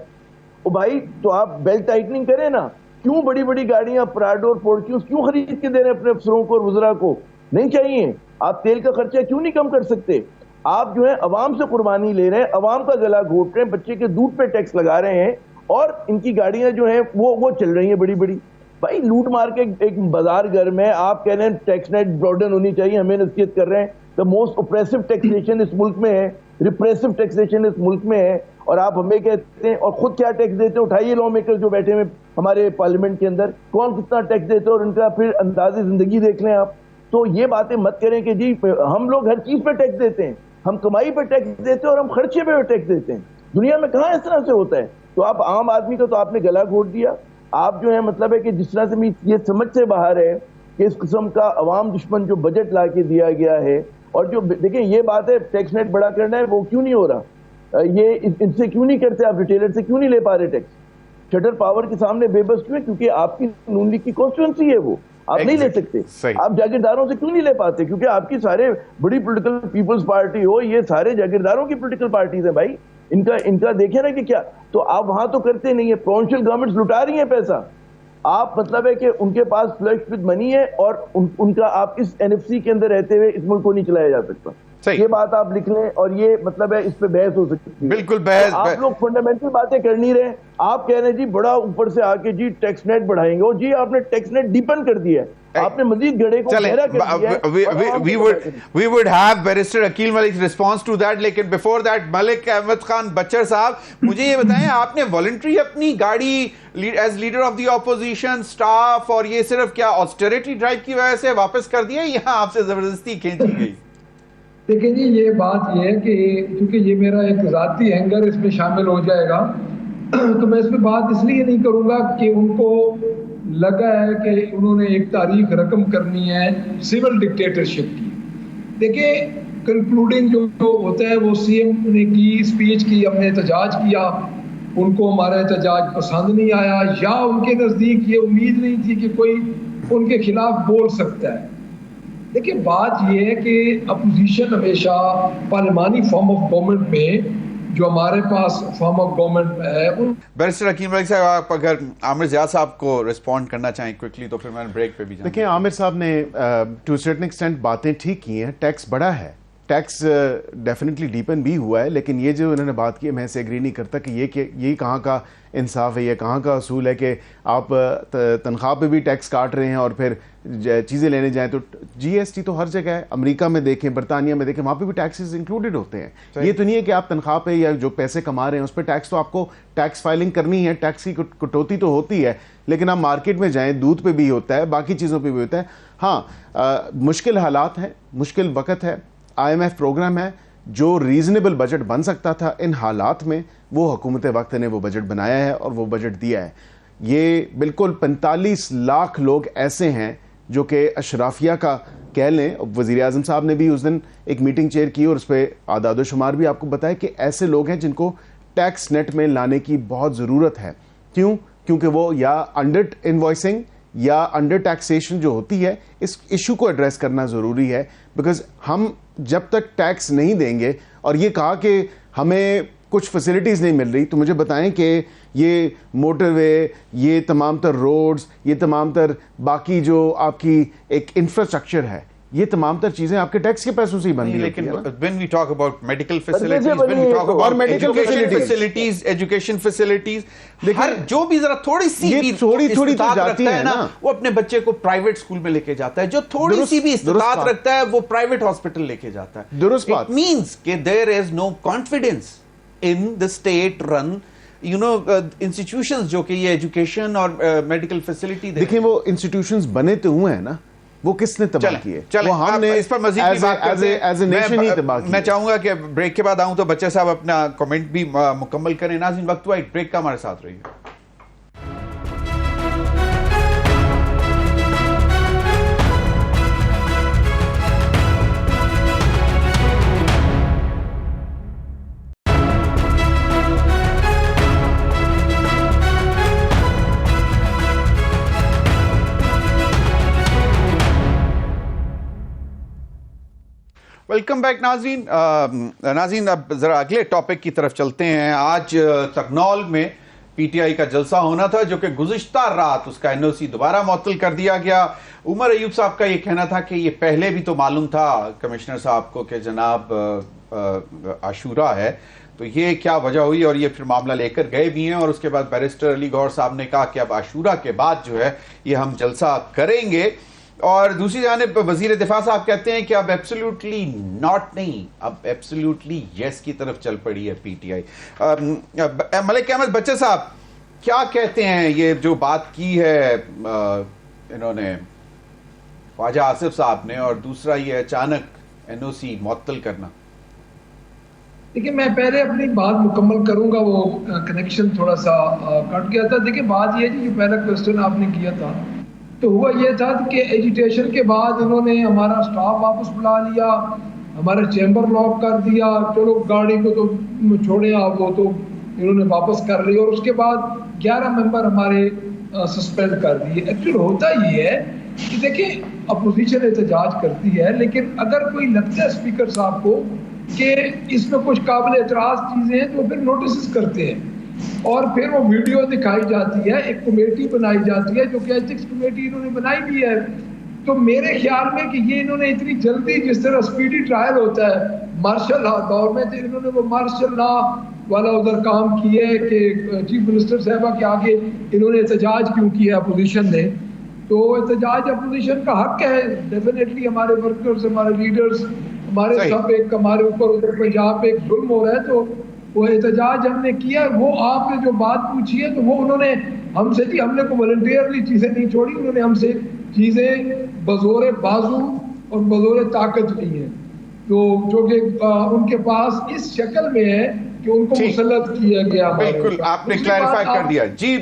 او بھائی، تو آپ بیلٹ ٹائٹننگ کریں نا، کیوں بڑی بڑی گاڑیاں پراڈو اور فورچونز کیوں خرید کے دے رہے ہیں اپنے افسروں کو اور وزراء کو؟ نہیں چاہیے۔ آپ تیل کا خرچہ کیوں نہیں کم کر سکتے؟ آپ جو ہے عوام سے قربانی لے رہے ہیں، عوام کا گلا گھونٹ رہے ہیں، بچے کے دودھ پہ ٹیکس لگا رہے ہیں، اور ان کی گاڑیاں جو ہیں وہ چل رہی ہیں بڑی بڑی۔ بھائی لوٹ مار کے ایک بازار گھر میں آپ کہہ رہے ہیں ٹیکس نیٹ براڈن ہونی چاہیے، ہمیں نصیحت کر رہے ہیں کہ موسٹ اوپریسو ٹیکسیشن اس ملک میں ہے، ریپریسو ٹیکسیشن اس ملک میں ہے، اور آپ ہمیں کہتے ہیں، اور خود کیا ٹیکس دیتے ہیں؟ اٹھائیے لا میکر جو بیٹھے ہوئے ہمارے پارلیمنٹ کے اندر، کون کتنا ٹیکس دیتے ہیں اور ان کا پھر انداز زندگی دیکھ لیں آپ۔ تو یہ باتیں مت کریں کہ جی ہم لوگ ہر چیز پہ ٹیکس دیتے ہیں، ہم کمائی پہ ٹیکس دیتے ہیں اور ہم خرچے پہ ٹیکس دیتے ہیں۔ دنیا میں کہاں اس طرح سے ہوتا ہے؟ تو آپ عام آدمی کو تو آپ نے گلا گھونٹ دیا۔ آپ جو ہے مطلب ہے کہ جس طرح سے یہ سمجھ سے باہر ہے کہ اس قسم کا عوام دشمن جو بجٹ لا کے دیا گیا ہے، اور جو دیکھیں یہ بات ہے ٹیکس نیٹ بڑا کرنا ہے، وہ کیوں نہیں ہو رہا؟ یہ ان سے کیوں نہیں کرتے؟ آپ ریٹیلر سے کیوں نہیں لے پا رہے ٹیکس؟ شٹر پاور کے سامنے بے بس کیوں ہے؟ کیونکہ آپ کی نون لیگ کی کانسٹیٹوئنسی ہے، وہ آپ نہیں لے سکتے۔ آپ جاگیرداروں سے کیوں نہیں لے پاتے؟ کیونکہ آپ کی سارے بڑی پولیٹیکل پیپلز پارٹی ہو، یہ سارے جاگیرداروں کی پولیٹیکل پارٹیز ہیں بھائی، ان کا دیکھیں نا کہ کیا, تو آپ وہاں تو کرتے نہیں ہیں. پروونشل گورنمنٹس لٹا رہی ہیں پیسہ. آپ مطلب ہے کہ ان کے پاس فلش وتھ منی ہے, اور ان کا آپ اس NFC کے اندر رہتے ہوئے اس ملک کو نہیں چلایا جا سکتا. یہ بات آپ لکھ لیں, اور یہ مطلب ہے اس پہ بحث ہو سکتی ہے. بالکل بحث. آپ لوگ فنڈامنٹل باتیں کر نہیں رہے. آپ کہہ رہے ہیں جی بڑا اوپر سے آ کے جی ٹیکس نیٹ بڑھائیں گے, اور جی آپ نے ٹیکس نیٹ ڈیپن کر دیا ہے, آپ نے مزید گڑھے کو گہرا کر دیا ہے. we would have Barrister Akhil Malik's response to that, لیکن before that ملک احمد خان بچر صاحب, مجھے یہ بتائیں آپ نے والنٹری اپنی گاڑی as leader of the opposition staff, اور یہ صرف کیا آسٹریٹی ڈرائیو کی وجہ سے واپس کر دیا, یہاں آپ سے زبردستی کھینچی گئی؟ دیکھیں جی, یہ بات یہ ہے کہ کیونکہ یہ میرا ایک ذاتی اینگر اس میں شامل ہو جائے گا, تو میں اس پہ بات اس لیے نہیں کروں گا کہ ان کو لگا ہے کہ انہوں نے ایک تاریخ رقم کرنی ہے سول ڈکٹیٹرشپ کی. دیکھیں کنکلوڈنگ جو ہوتا ہے وہ CM نے کی اسپیچ کی, ہم نے احتجاج کیا, ان کو ہمارا احتجاج پسند نہیں آیا, یا ان کے نزدیک یہ امید نہیں تھی کہ کوئی ان کے خلاف بول سکتا ہے. دیکھیں بات یہ ہے کہ اپوزیشن ہمیشہ پارلیمانی فارم آف گورنمنٹ میں جو ہمارے پاس فارم آف گورنمنٹ ہے. بیرسٹر حکیم ملک صاحب, آپ اگر عامر زیاد صاحب کو رسپونڈ کرنا چاہیں کوئکلی, تو پھر میں بریک پہ بھی جاؤں. دیکھیں عامر صاحب نے ٹو سرٹن ایکسٹینٹ باتیں ٹھیک کی ہیں. ٹیکس بڑا ہے, ٹیکس ڈیفینیٹلی ڈیپن بھی ہوا ہے, لیکن یہ جو انہوں نے بات کی ہے میں اسے ایگری نہیں کرتا کہ یہ کہاں کا انصاف ہے, یہ کہاں کا اصول ہے کہ آپ تنخواہ پہ بھی ٹیکس کاٹ رہے ہیں اور پھر چیزیں لینے جائیں تو GST تو ہر جگہ ہے. امریکہ میں دیکھیں, برطانیہ میں دیکھیں, وہاں پہ بھی ٹیکسز انکلوڈڈ ہوتے ہیں. یہ تو نہیں ہے کہ آپ تنخواہ پہ یا جو پیسے کما رہے ہیں اس پہ ٹیکس, تو آپ کو ٹیکس فائلنگ کرنی ہے, ٹیکس کی کٹوتی تو ہوتی ہے, لیکن آپ مارکیٹ میں جائیں دودھ پہ بھی ہوتا ہے, باقی چیزوں پہ بھی ہوتا ہے. ہاں مشکل حالات ہیں, مشکل وقت ہے, IMF پروگرام ہے, جو ریزنیبل بجٹ بن سکتا تھا ان حالات میں وہ حکومت وقت نے وہ بجٹ بنایا ہے اور وہ بجٹ دیا ہے. یہ بالکل 45 لاکھ لوگ ایسے ہیں جو کہ اشرافیہ کا کہہ لیں. وزیر اعظم صاحب نے بھی اس دن ایک میٹنگ چیئر کی اور اس پہ اعداد و شمار بھی آپ کو بتایا کہ ایسے لوگ ہیں جن کو ٹیکس نیٹ میں لانے کی بہت ضرورت ہے. کیوں؟ کیونکہ وہ یا انڈر انوائسنگ یا انڈر ٹیکسیشن جو ہوتی ہے, اس ایشو کو ایڈریس کرنا ضروری ہے. بیکاز ہم جب تک ٹیکس نہیں دیں گے, اور یہ کہا کہ ہمیں کچھ فیسلٹیز نہیں مل رہی, تو مجھے بتائیں کہ یہ موٹر وے, یہ تمام تر روڈز, یہ تمام تر باقی جو آپ کی ایک انفراسٹرکچر ہے, یہ تمام تر چیزیں آپ کے ٹیکس کے پیسوں سے ہی بن رہی ہوتی ہیں. لیکن when we talk about medical facilities, when we talk about education facilities, ہر جو بھی ذرا تھوڑی سی بھی استطاعت رکھتا ہے نا, وہ اپنے بچے کو پرائیویٹ اسکول میں لے کے جاتا ہے. جو تھوڑی سی بھی استطاعت رکھتا ہے وہ پرائیویٹ ہاسپٹل لے کے جاتا ہے. درست بات. It means کہ there is no confidence in the state run institutions جو کہ یہ ایجوکیشن اور میڈیکل فیسلٹی. دیکھیں وہ انسٹیٹیوشنز بنے تو ہوئے ہیں نا, وہ کس نے تباہ کیے؟ وہ ہم نے اس پر مزید بھی بات کرتے ہیں. میں چاہوں گا کہ بریک کے بعد آؤں تو بچے صاحب اپنا کمنٹ بھی مکمل کریں. ناظرین وقت ہوا ایک بریک کا, ہمارے ساتھ رہیے. ویلکم بیک ناظرین. ناظرین اب ذرا اگلے ٹاپک کی طرف چلتے ہیں. آج ترنول میں PTI کا جلسہ ہونا تھا جو کہ گزشتہ رات اس کا NOC دوبارہ معطل کر دیا گیا. عمر ایوب صاحب کا یہ کہنا تھا کہ یہ پہلے بھی تو معلوم تھا کمشنر صاحب کو کہ جناب عاشورہ ہے, تو یہ کیا وجہ ہوئی, اور یہ پھر معاملہ لے کر گئے بھی ہیں. اور اس کے بعد بیرسٹر علی گوہر صاحب نے کہا کہ اب عاشورہ کے بعد جو ہے یہ ہم جلسہ کریں گے. اور دوسری جانب وزیر دفاع صاحب کہتے ہیں کہ اب ایبسلیوٹلی ناٹ نہیں, اب ایبسلیوٹلی یس کی طرف چل پڑی ہے PTI. ملک احمد بچہ صاحب کیا کہتے ہیں, یہ جو بات کی ہے انہوں نے خواجہ آصف صاحب نے, اور دوسرا یہ اچانک NOC معطل کرنا. دیکھیں میں پہلے اپنی بات مکمل کروں گا, وہ کنیکشن تھوڑا سا کٹ گیا تھا. دیکھیں بات یہ ہے جو پہلا کوسچن آپ نے کیا تھا, تو ہوا یہ تھا کہ ایجیٹیشن کے بعد انہوں نے ہمارا سٹاف واپس بلا لیا, ہمارا چیمبر لاک کر دیا, چلو گاڑی کو تو چھوڑیں آپ, وہ تو انہوں نے واپس کر لی, اور اس کے بعد 11 ممبر ہمارے سسپینڈ کر دیے. ایکچولی ہوتا یہ ہے کہ دیکھیں اپوزیشن احتجاج کرتی ہے, لیکن اگر کوئی لگتا ہے اسپیکر صاحب کو کہ اس میں کچھ قابل اعتراض چیزیں ہیں تو پھر نوٹسز کرتے ہیں اور پھر وہ ویڈیو دکھائی جاتی ہے, ایک کمیٹی بنائی جاتی ہے جو کہ ایتھکس کمیٹی انہوں نے بنائی بھی ہے. تو میرے خیال میں کہ یہ انہوں نے اتنی جلدی, جس طرح اسپیڈی ٹرائل ہوتا ہے مارشل لا دور میں, تو انہوں نے وہ مارشل لا والا ادھر کام کیا ہے کہ چیف منسٹر صاحبہ کے آگے انہوں نے احتجاج کیوں کیا اپوزیشن نے. تو احتجاج اپوزیشن کا حق ہے ڈیفینیٹلی, ہمارے ورکرز, ہمارے لیڈرز, ہمارے سب ایک ہمارے اوپر ادھر پنجاب پہ ایک ظلم ہو رہا ہے, تو وہ احتجاج ہم نے کیا. وہ آپ نے جو بات پوچھی ہے تو وہ انہوں نے ہم سے ہم نے کو والنٹیئرلی چیزیں نہیں چھوڑی, انہوں نے ہم سے چیزیں بزور بازو اور بزور طاقت لی ہیں, تو جو کہ ان کے پاس اس شکل میں ہے کہ ان کو مسلط کیا گیا. بالکل آپ نے کلیریفائی کر دیا. جی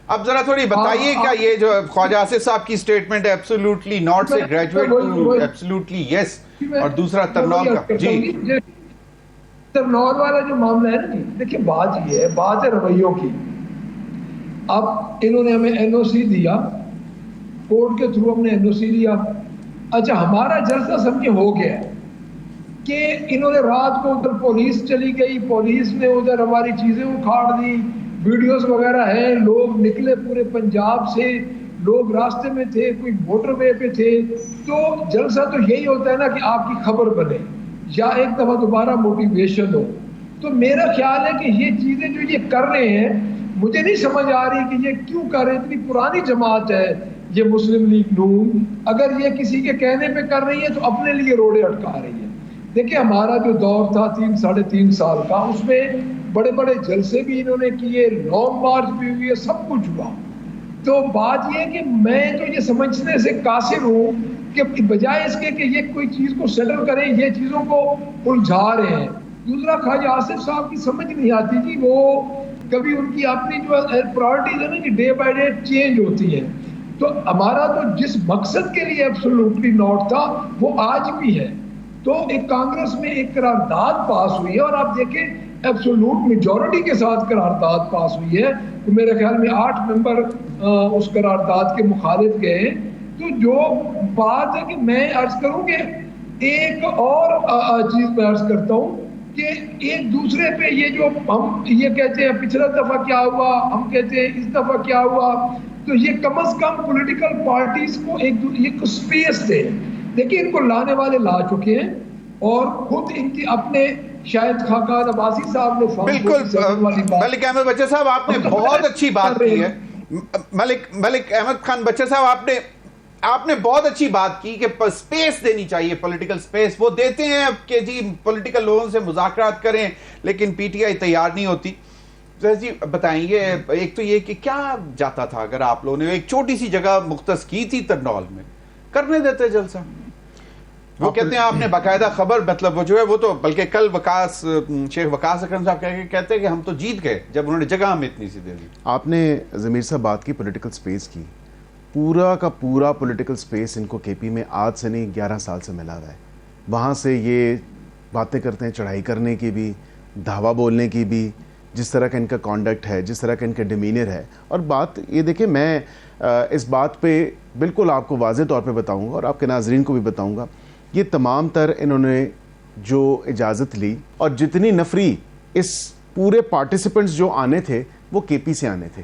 اب ذرا تھوڑی بتائیے کیا یہ جو خواجہ آصف صاحب کی سٹیٹمنٹ ہے ایبسولوٹلی ناٹ سے گریجویٹ ٹو ایبسولوٹلی یس, اور دوسرا ترنول کا. جی ترنول والا جو معاملہ ہے نا, دیکھیے بات یہ ہے, بات ہے رویوں کی. اب انہوں نے ہمیں این او سی دیا, کورٹ کے تھرو ہم نے این او سی لیا. اچھا ہمارا جلسہ سمجھے ہو گیا کہ انہوں نے رات کو ادھر پولیس چلی گئی, پولیس نے ادھر ہماری چیزیں اکھاڑ دی, ویڈیوز وغیرہ ہیں, لوگ نکلے پورے پنجاب سے, لوگ راستے میں تھے, کوئی موٹر وے پہ تھے. تو جلسہ تو یہی ہوتا ہے نا کہ آپ کی خبر بنے یا ایک دفعہ دوبارہ موٹیویشن ہو. تو میرا خیال ہے کہ یہ چیزیں جو یہ کر رہے ہیں, مجھے نہیں سمجھ آ رہی کہ یہ کیوں کر رہے ہیں. اتنی پرانی جماعت ہے یہ مسلم لیگ نون, اگر یہ کسی کے کہنے پہ کر رہی ہے تو اپنے لیے روڑے اٹکا رہی ہے. دیکھیں ہمارا جو دور تھا 3-3.5 سال کا, اس میں بڑے بڑے جلسے بھی انہوں نے کیے, لانگ مارچ بھی ہوئی ہے, سب کچھ ہوا. تو بات یہ ہے کہ میں تو یہ سمجھنے سے قاصر ہوں کہ بجائے اس کے کہ یہ کوئی چیز کو سیٹل کریں, یہ چیزوں کو الجھا رہے ہیں. دوسرا خواجہ آصف صاحب کی سمجھ نہیں آتی جی, وہ کبھی ان کی اپنی جو پرائرٹیز ہے نا کہ ڈے بائی ڈے چینج ہوتی ہیں. تو ہمارا تو جس مقصد کے لیے ایبسولوٹلی ناٹ تھا وہ آج بھی ہے. تو ایک کانگریس میں ایک قرارداد پاس ہوئی ہے, اور آپ دیکھیں ایبسولوٹ میجورٹی کے ساتھ قرارداد پاس ہوئی ہے. تو میرے خیال میں 8 ممبر اس قرارداد کے مخالف گئے. تو جو بات ہے کہ میں عرض کروں کہ ایک اور چیز میں عرض کرتا ہوں کہ ایک دوسرے پہ یہ جو ہم یہ کہتے ہیں پچھلا دفعہ کیا ہوا, ہم کہتے ہیں اس دفعہ کیا ہوا, تو یہ کم از کم پولیٹیکل پارٹیز کو ایک سپیس دے. دیکھیں ان کو لانے والے لا چکے ہیں, اور خود ان کی اپنے شاید خاقان عباسی صاحب نے بالکل ملک احمد بچہ صاحب آپ نے بہت اچھی بات کی ہے. ملک احمد خان بچہ صاحب آپ نے بہت اچھی بات کی کہ سپیس دینی چاہیے, پولیٹیکل سپیس. وہ دیتے ہیں کہ جی پولیٹیکل لوگوں سے مذاکرات کریں, لیکن پی ٹی آئی تیار نہیں ہوتی. جی بتائیں یہ ایک تو یہ کہ کیا جاتا تھا اگر آپ لوگوں نے ایک چھوٹی سی جگہ مختص کی تھی ترنول میں, کرنے دیتے جلسہ. وہ کہتے ہیں آپ نے باقاعدہ خبر, مطلب وہ جو ہے وہ تو بلکہ کل شیخ وقاص اکرم صاحب کہتے ہیں کہ ہم تو جیت گئے جب انہوں نے جگہ ہمیں اتنی سی دے دی. آپ نے ضمیر صاحب بات کی پولیٹیکل سپیس کی, پورا کا پورا پولیٹیکل سپیس ان کو کے پی میں آج سے نہیں 11 سال سے ملا رہا ہے. وہاں سے یہ باتیں کرتے ہیں چڑھائی کرنے کی بھی, دھاوا بولنے کی بھی, جس طرح کا ان کا کانڈکٹ ہے, جس طرح کا ان کا ڈیمینر ہے. اور بات یہ دیکھیں, میں اس بات پہ بالکل آپ کو واضح طور پہ بتاؤں گا اور آپ کے ناظرین کو بھی بتاؤں گا, یہ تمام تر انہوں نے جو اجازت لی اور جتنی نفری اس پورے پارٹیسپنٹس جو آنے تھے وہ کے پی سے آنے تھے,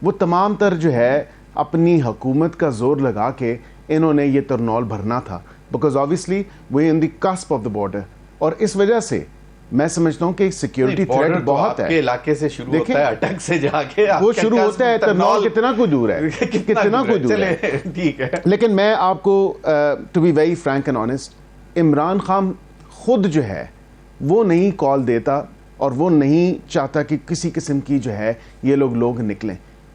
وہ تمام تر جو ہے اپنی حکومت کا زور لگا کے انہوں نے یہ ترنول بھرنا تھا, because obviously we in the cusp of the border. اور اس وجہ سے میں سمجھتا ہوں کہ سیکیورٹی تھریٹ بہت ہے. آپ کے علاقے سے شروع ہوتا ہے, اٹک سے جا کے وہ شروع ہوتا ہے, ترنول کتنا کچھ دور ہے, کتنا کچھ دور ہے. ٹھیک ہے, لیکن میں آپ کو to be very frank and honest, Imran Khan خود جو ہے وہ نہیں کال دیتا اور وہ نہیں چاہتا کہ کسی قسم کی جو ہے یہ لوگ نکلیں.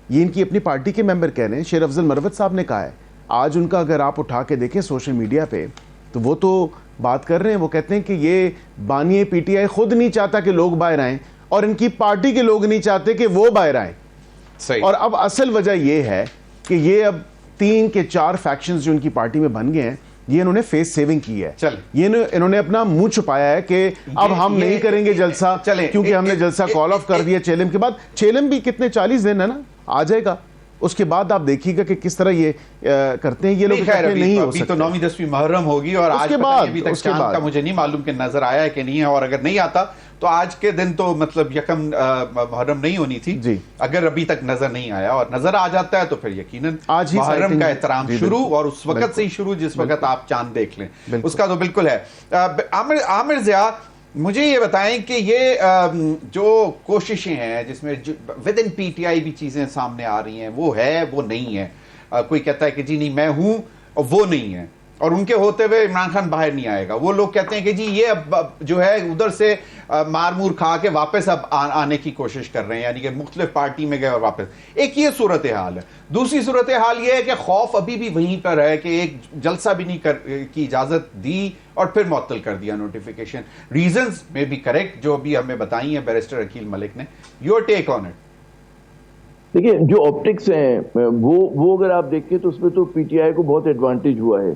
یہ ان کی اپنی پارٹی کے ممبر کہہ رہے ہیں. شیر افضل مروت صاحب نے کہا ہے, آج ان کا اگر آپ اٹھا کے دیکھیں سوشل میڈیا پہ تو وہ تو بات کر رہے ہیں, وہ کہتے ہیں کہ یہ بانی پی ٹی آئی خود نہیں چاہتا کہ لوگ باہر آئیں, اور ان کی پارٹی کے لوگ نہیں چاہتے کہ وہ باہر آئیں. صحیح. اور اب اصل وجہ یہ ہے کہ یہ اب 3 کے 4 فیکشنز جو ان کی پارٹی میں بن گئے ہیں, یہ انہوں نے فیس سیونگ کی ہے. یہ انہوں نے اپنا منہ چھپایا ہے کہ اب ہم نہیں کریں گے جلسہ, کیونکہ ہم نے جلسہ کال آف کر دیا چیلم کے بعد. چیلم بھی کتنے 40 دن ہے نا, آ جائے گا. اس کے بعد آپ دیکھیے گا کہ کس طرح یہ کرتے ہیں. یہ لوگ نہیں ہو سکتے. تو 9ویں 10ویں محرم ہوگی اور آج ابھی تک چاند کا مجھے نہیں معلوم کہ نظر آیا ہے کہ نہیں ہے, اور اگر نہیں آتا تو آج کے دن تو مطلب یکم محرم نہیں ہونی تھی جی. اگر ابھی تک نظر نہیں آیا اور نظر آ جاتا ہے تو پھر یقیناً محرم کا احترام شروع, اور اس وقت سے ہی شروع جس وقت آپ چاند دیکھ لیں, اس کا تو بالکل ہے. عامر ضیاء, مجھے یہ بتائیں کہ یہ جو کوششیں ہیں جس میں with in P T I بھی چیزیں سامنے آ رہی ہیں, وہ ہے وہ نہیں ہے, کوئی کہتا ہے کہ جی نہیں میں ہوں اور وہ نہیں ہے, اور ان کے ہوتے ہوئے عمران خان باہر نہیں آئے گا. وہ لوگ کہتے ہیں کہ جی یہ اب جو ہے ادھر سے مار مور کھا کے واپس اب آنے کی کوشش کر رہے ہیں, یعنی کہ مختلف پارٹی میں گئے اور واپس. ایک یہ صورتحال ہے. دوسری صورتحال یہ ہے کہ خوف ابھی بھی وہیں پر ہے کہ ایک جلسہ بھی نہیں کی اجازت دی اور پھر معطل کر دیا نوٹیفیکیشن. ریزنز میں بھی کریکٹ جو ابھی ہمیں بتائی ہیں بیرسٹر عقیل ملک نے. Your take on it. دیکھیں جو آپٹکس ہیں وہ اگر آپ دیکھیں تو اس میں تو پی ٹی آئی کو بہت ایڈوانٹیج ہوا ہے.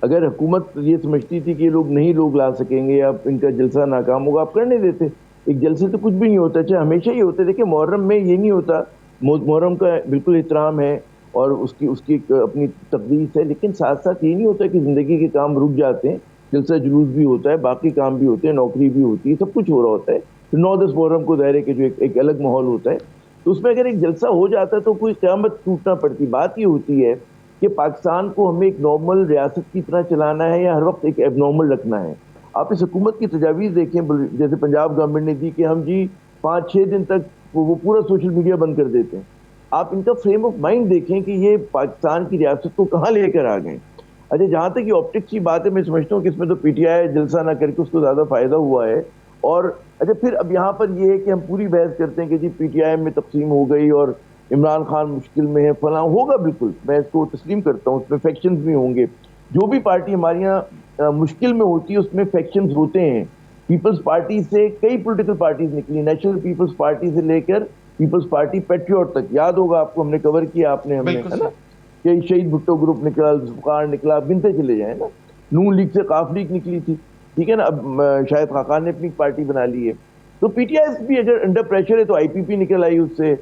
اگر حکومت یہ سمجھتی تھی کہ یہ لوگ نہیں لوگ لا سکیں گے یا ان کا جلسہ ناکام ہوگا, آپ کرنے دیتے. ایک جلسے تو کچھ بھی نہیں ہوتا, چاہے ہمیشہ ہی ہوتا ہے. دیکھیں محرم میں یہ نہیں ہوتا, محرم کا بالکل احترام ہے اور اس کی ایک اپنی تقدیس ہے, لیکن ساتھ ساتھ یہ نہیں ہوتا کہ زندگی کے کام رک جاتے ہیں. جلسہ جلوس بھی ہوتا ہے, باقی کام بھی ہوتے ہیں, نوکری بھی ہوتی ہے, سب کچھ ہو رہا ہوتا ہے. 9-10 محرم کو دائرے کے جو ایک الگ ماحول ہوتا ہے, تو اس میں اگر ایک جلسہ ہو جاتا ہے تو کوئی قیامت ٹوٹنا پڑتی. بات یہ ہوتی ہے کہ پاکستان کو ہمیں ایک نارمل ریاست کی طرح چلانا ہے یا ہر وقت ایک ایب نارمل رکھنا ہے. آپ اس حکومت کی تجاویز دیکھیں, جیسے پنجاب گورنمنٹ نے دی کہ ہم جی 5-6 دن تک وہ پورا سوشل میڈیا بند کر دیتے ہیں. آپ ان کا فریم آف مائنڈ دیکھیں کہ یہ پاکستان کی ریاست کو کہاں لے کر آ گئے. اچھا جہاں تک یہ آپٹکس کی بات ہے, میں سمجھتا ہوں کہ اس میں تو پی ٹی آئی جلسہ نہ کر کے اس کو زیادہ فائدہ ہوا ہے. اور اچھا پھر اب یہاں پر یہ ہے کہ ہم پوری بحث کرتے ہیں کہ جی پی ٹی آئی میں تقسیم ہو گئی اور عمران خان مشکل میں ہے, فلاں ہوگا. بالکل میں اس کو تسلیم کرتا ہوں, اس میں فیکشنز بھی ہوں گے. جو بھی پارٹی ہمارے یہاں مشکل میں ہوتی ہے اس میں فیکشنز ہوتے ہیں. پیپلز پارٹی سے کئی پولیٹیکل پارٹیز نکلی, نیشنل پیپلز پارٹی سے لے کر پیپلز پارٹی پیٹریوٹ تک. یاد ہوگا آپ کو, ہم نے کور کیا, آپ نے, ہم نے, ہے نا, کہ شہید بھٹو گروپ نکلا, ذوالفقار نکلا, بنتے چلے جائیں نا. نون لیگ سے قاف لیگ نکلی تھی, ٹھیک ہے نا. اب شاہد خاقان نے اپنی پارٹی بنا لی ہے. تو پی ٹی آئی بھی اگر انڈر پریشر ہے تو آئی پی پی نکل آئی, اس سے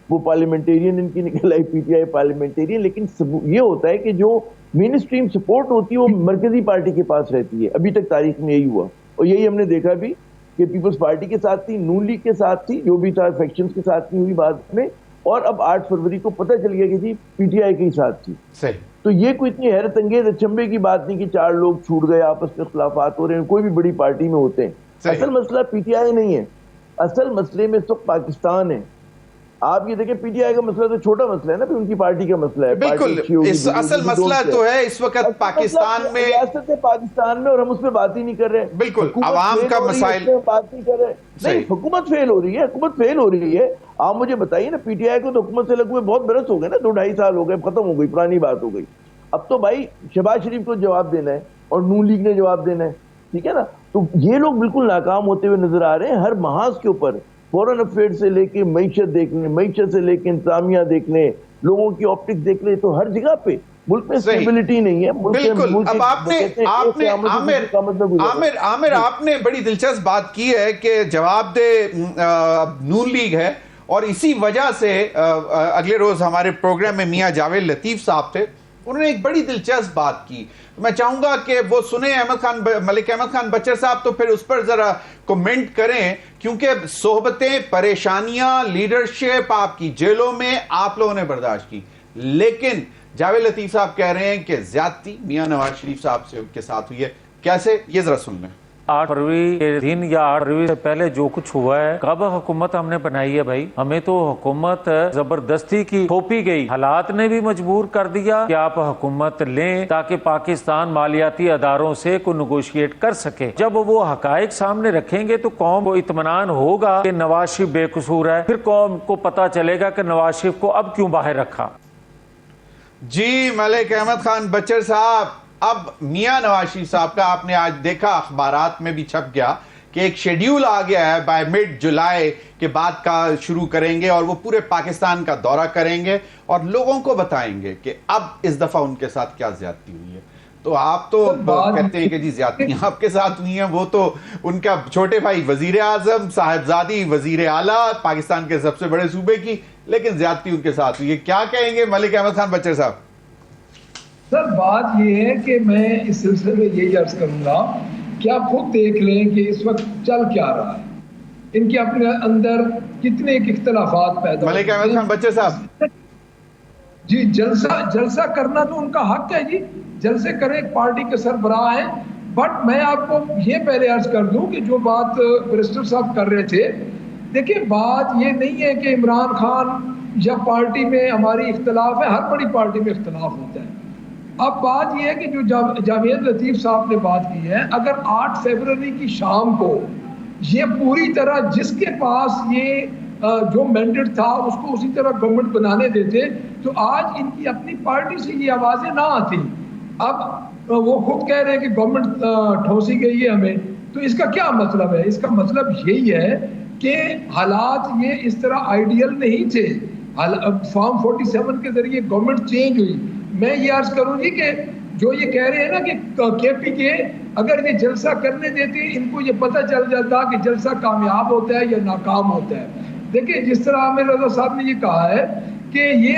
وہ پارلیمنٹیرین ان کی نکل آئی, پی ٹی آئی پارلیمنٹیرین. لیکن یہ ہوتا ہے کہ جو مین اسٹریم سپورٹ ہوتی ہے وہ مرکزی پارٹی کے پاس رہتی ہے. ابھی تک تاریخ میں یہی ہوا, اور یہی ہم نے دیکھا بھی کہ پیپلز پارٹی کے ساتھ تھی, نون لیگ کے ساتھ تھی, جو بھی تھا فیکشنز کے ساتھ نہیں ہوئی بعد میں, اور اب 8 فروری کو پتہ چل گیا کہ جی پی ٹی آئی کے ساتھ تھی. صحیح. تو یہ کوئی اتنی حیرت انگیز اچنبے کی بات نہیں کہ 4 لوگ چھوٹ گئے, آپس میں اختلافات ہو رہے ہیں, کوئی بھی بڑی پارٹی میں ہوتے ہیں. اصل مسئلہ پی ٹی آئی نہیں ہے, اصل مسئلے میں اس وقت پاکستان ہے. آپ یہ دیکھیں پی ٹی آئی کا مسئلہ تو چھوٹا مسئلہ ہے نا, پھر ان کی پارٹی کا مسئلہ ہے. بالکل اصل مسئلہ تو ہے اس وقت پاکستان میں, ریاست پاکستان میں, اور ہم اس پہ بات ہی نہیں کر رہے. بالکل عوام کا مسائل بات نہیں کر رہے. نہیں, حکومت فیل ہو رہی ہے, حکومت فیل ہو رہی ہے. آپ مجھے بتائیے نا, پی ٹی آئی کو تو حکومت سے لگے ہوئے بہت برس ہو گئے نا, 2-2.5 سال ہو گئے, ختم ہو گئی, پرانی بات ہو گئی. اب تو بھائی شہباز شریف کو جواب دینا ہے اور نون لیگ نے جواب دینا ہے, ٹھیک ہے نا. تو یہ لوگ بالکل ناکام ہوتے ہوئے نظر آ رہے ہیں ہر محاذ کے اوپر. فورن افیئر سے لے کے معیشت دیکھ لیں, معیشت سے لے کے انتظامیہ دیکھ لیں, لوگوں کی آپٹکس دیکھ لیں, تو ہر جگہ پہ ملک میں اسٹیبلٹی نہیں ہے. بالکل. اب عامر آپ نے بڑی دلچسپ بات کی ہے کہ جواب دے نون لیگ ہے, اور اسی وجہ سے اگلے روز ہمارے پروگرام میں میاں جاوید لطیف صاحب تھے, انہوں نے ایک بڑی دلچسپ بات کی. میں چاہوں گا کہ وہ سنیں ملک احمد خان بچر صاحب, تو پھر اس پر ذرا کومنٹ کریں, کیونکہ صحبتیں, پریشانیاں, لیڈرشپ آپ کی جیلوں میں آپ لوگوں نے برداشت کی, لیکن جاوید لطیف صاحب کہہ رہے ہیں کہ زیادتی میاں نواز شریف صاحب سے کے ساتھ ہوئی ہے. کیسے, یہ ذرا سن لیں. 8 فروری کے دن یا 8 فروری سے پہلے جو کچھ ہوا ہے, کب حکومت ہم نے بنائی ہے بھائی؟ ہمیں تو حکومت زبردستی کی تھوپی گئی, حالات نے بھی مجبور کر دیا کہ آپ حکومت لیں تاکہ پاکستان مالیاتی اداروں سے کوئی نیگوشیٹ کر سکے. جب وہ حقائق سامنے رکھیں گے تو قوم کو اطمینان ہوگا کہ نواز شریف بے قصور ہے, پھر قوم کو پتا چلے گا کہ نواز شریف کو اب کیوں باہر رکھا. جی ملک احمد خان بچر صاحب, اب میاں نواز شریف صاحب کا آپ نے آج دیکھا, اخبارات میں بھی چھپ گیا کہ ایک شیڈیول آ گیا ہے, بائی مڈ جولائی کے بعد کا شروع کریں گے, اور وہ پورے پاکستان کا دورہ کریں گے اور لوگوں کو بتائیں گے کہ اب اس دفعہ ان کے ساتھ کیا زیادتی ہوئی ہے. تو آپ تو کہتے ہیں کہ جی زیادتیاں آپ کے ساتھ ہوئی ہیں، وہ تو ان کا چھوٹے بھائی وزیر اعظم، صاحبزادی وزیر اعلیٰ پاکستان کے سب سے بڑے صوبے کی، لیکن زیادتی ان کے ساتھ ہوئی ہے. کیا کہیں گے ملک احمد خان بچر صاحب؟ سر بات یہ ہے کہ میں اس سلسلے میں یہی عرض کروں گا کہ آپ خود دیکھ لیں کہ اس وقت چل کیا رہا ہے، ان کے اپنے اندر کتنے اختلافات پیدا ملک احمد خان بچر صاحب جی جلسہ کرنا تو ان کا حق ہے جی، جلسے کریں، ایک پارٹی کے سربراہ ہیں. بٹ میں آپ کو یہ پہلے عرض کر دوں کہ جو بات بیرسٹر صاحب کر رہے تھے، دیکھیں بات یہ نہیں ہے کہ عمران خان یا پارٹی میں ہماری اختلاف ہے، ہر بڑی پارٹی میں اختلاف ہوتا ہے. اب بات یہ ہے کہ جو جاوید لطیف صاحب نے بات کی ہے، اگر 8 فروری کی شام کو یہ پوری طرح جس کے پاس یہ جو مینڈیٹ تھا اس کو اسی طرح گورنمنٹ بنانے دیتے تو آج ان کی اپنی پارٹی سے یہ آوازیں نہ آتی. اب وہ خود کہہ رہے ہیں کہ گورنمنٹ ٹھوسی گئی ہے ہمیں، تو اس کا کیا مطلب ہے؟ اس کا مطلب یہی ہے کہ حالات یہ اس طرح آئیڈیل نہیں تھے. فارم 47 کے ذریعے گورنمنٹ چینج ہوئی. میں یہ عرض کروں گی کہ جو یہ کہہ رہے ہیں نا کہ کے پی کے اگر یہ جلسہ کرنے دیتے ان کو یہ پتہ چل جاتا کہ جلسہ کامیاب ہوتا ہے یا ناکام ہوتا ہے. دیکھیں جس طرح عامر رضا صاحب نے یہ کہا ہے کہ یہ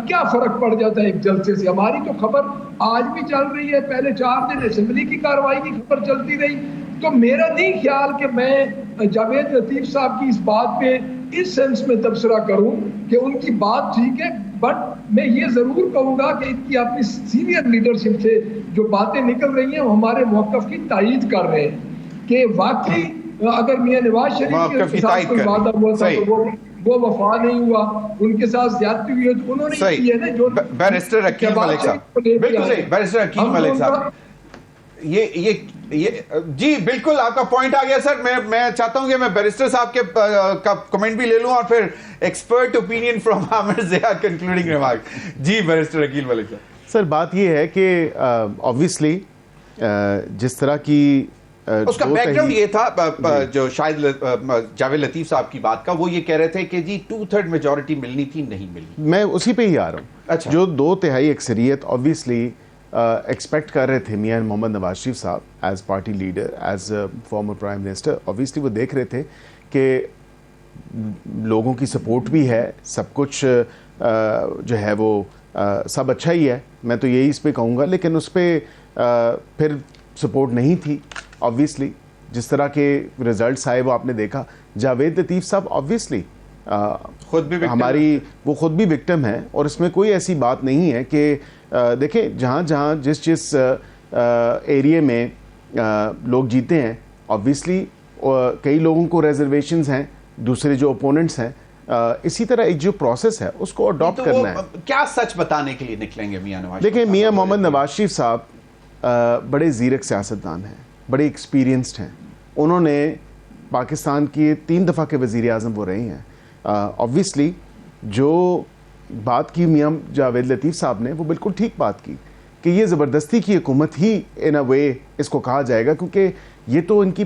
کیا فرق پڑ جاتا ہے ایک جلسے سے. ہماری تو خبر آج بھی چل رہی ہے، پہلے 4 دن اسمبلی کی کارروائی کی خبر چلتی رہی. تو میرا نہیں خیال کہ میں جاوید لطیف صاحب کی اس بات پہ اس سینس میں تبصرہ کروں کہ ان کی بات ٹھیک ہے، بٹ میں یہ ضرور کہوں گا کہ ان کی اپنی سینئر لیڈرشپ سے جو باتیں نکل رہی ہیں وہ ہمارے موقف کی تائید کر رہے ہیں کہ واقعی اگر میاں نواز شریف کے ساتھ کوئی وعدہ ہوا تھا تو وہ وفا نہیں ہوا، ان کے ساتھ زیادتی ہوئی ہے تو انہوں نے کی ہے نا. جو بیرسٹر حکیم ملک صاحب، بالکل صحیح، بیرسٹر حکیم ملک صاحب یہ جی بالکل آپ کا پوائنٹ آ گیا سر. میں چاہتا ہوں کہ میں بیرسٹر صاحب کے کا کمنٹ بھی لے لوں اور پھر expert opinion from Aamir Zia concluding remark. جی بیرسٹر حکیم ملک صاحب. سر بات یہ ہے کہ آبویسلی جس طرح کی اس کا بیک گراؤنڈ یہ تھا جو شاید جاوید لطیف صاحب کی بات کا، وہ یہ کہہ رہے تھے کہ جی 2/3 میجورٹی ملنی تھی، نہیں ملی. میں اسی پہ ہی آ رہا ہوں. اچھا، جو 2/3 اکثریت آبویسلی ایکسپیکٹ کر رہے تھے میاں محمد نواز شریف صاحب as party leader, as former prime minister, obviously وہ دیکھ رہے تھے کہ لوگوں کی سپورٹ بھی ہے، سب کچھ جو ہے وہ سب اچھا ہی ہے، میں تو یہی اس پہ کہوں گا. لیکن اس پہ پھر سپورٹ نہیں تھی آبویسلی. جس طرح کے ریزلٹس آئے وہ آپ نے دیکھا. جاوید لطیف صاحب آبویسلی خود بھی وہ خود بھی وکٹم ہے، اور اس میں کوئی ایسی بات نہیں ہے کہ دیکھیں جہاں جس ایریے میں لوگ جیتے ہیں آبویسلی کئی لوگوں کو ریزرویشنز ہیں، دوسرے جو اپوننٹس ہیں، اسی طرح ایک جو پروسیس ہے اس کو اڈاپٹ کرنا ہے. کیا سچ بتانے کے لیے نکلیں گے میاں نواز؟ دیکھیں میاں محمد نواز شریف صاحب بڑے زیرک سیاستدان ہیں، بڑے ایکسپیرینسڈ ہیں. انہوں نے پاکستان کی 3 دفعہ کے وزیر اعظم وہ رہے ہیں. آبویسلی جو بات کی میاں جاوید لطیف صاحب نے وہ بالکل ٹھیک بات کی کہ یہ زبردستی کی حکومت ہی ان اے وے اس کو کہا جائے گا، کیونکہ یہ تو ان کی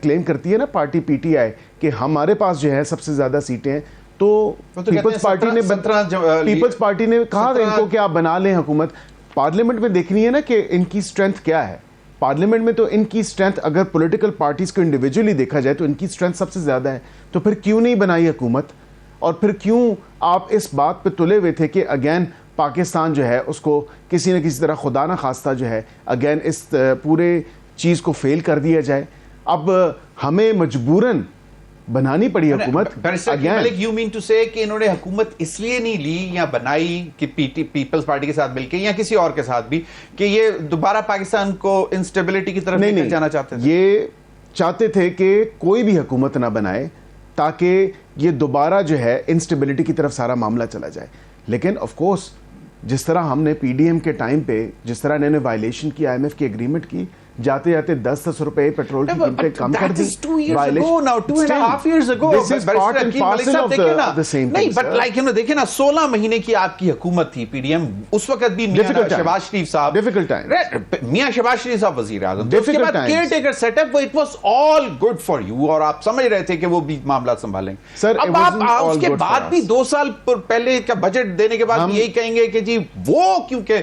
کلیم کرتی ہے نا پارٹی پی ٹی آئی کہ ہمارے پاس جو ہے سب سے زیادہ سیٹیں ہیں. تو پیپلز پارٹی نے کہا ان کو کہ آپ بنا لیں حکومت. پارلیمنٹ میں دیکھنی ہے نا کہ ان کی اسٹرینتھ کیا ہے. پارلیمنٹ میں تو ان کی اسٹرینتھ اگر پولیٹیکل پارٹیز کو انڈیویجولی دیکھا جائے تو ان کی اسٹرینتھ سب سے زیادہ ہے. تو پھر کیوں نہیں بنائی حکومت؟ اور پھر کیوں آپ اس بات پہ تلے ہوئے تھے کہ اگین پاکستان جو ہے اس کو کسی نہ کسی طرح خدا نہ خواستہ جو ہے اگین اس پورے چیز کو فیل کر دیا جائے؟ اب ہمیں مجبوراً بنانی پڑی حکومت. یو مین ٹو سے کہ انہوں نے حکومت اس لیے نہیں لی یا بنائی کہ پیپلز پارٹی کے ساتھ مل کے یا کسی اور کے ساتھ بھی کہ یہ دوبارہ پاکستان کو انسٹیبلٹی کی طرف لے کر جانا چاہتے تھے؟ یہ چاہتے تھے کہ کوئی بھی حکومت نہ بنائے تاکہ یہ دوبارہ جو ہے انسٹیبلٹی کی طرف سارا معاملہ چلا جائے. لیکن آف کورس جس طرح ہم نے پی ڈی ایم کے ٹائم پہ جس طرح انہوں نے وائلیشن کی آئی ایم ایف کی اگریمنٹ کی، جاتے جاتے 10 روپے پیٹرول کی قیمتیں کم کر دی. دیکھیں نا 16 مہینے کی آپ کی حکومت تھی پی ڈی ایم، اس وقت بھی شہباز شریف صاحب میاں شہباز شریف صاحب وزیر اعظم، اس کے بعد caretaker set up, it was all good for you اور آپ سمجھ رہے تھے کہ وہ بھی معاملہ سنبھالیں. اب آپ اس کے بعد بھی 2 سال پہلے کا بجٹ دینے کے بعد یہی کہیں گے کہ جی وہ کیونکہ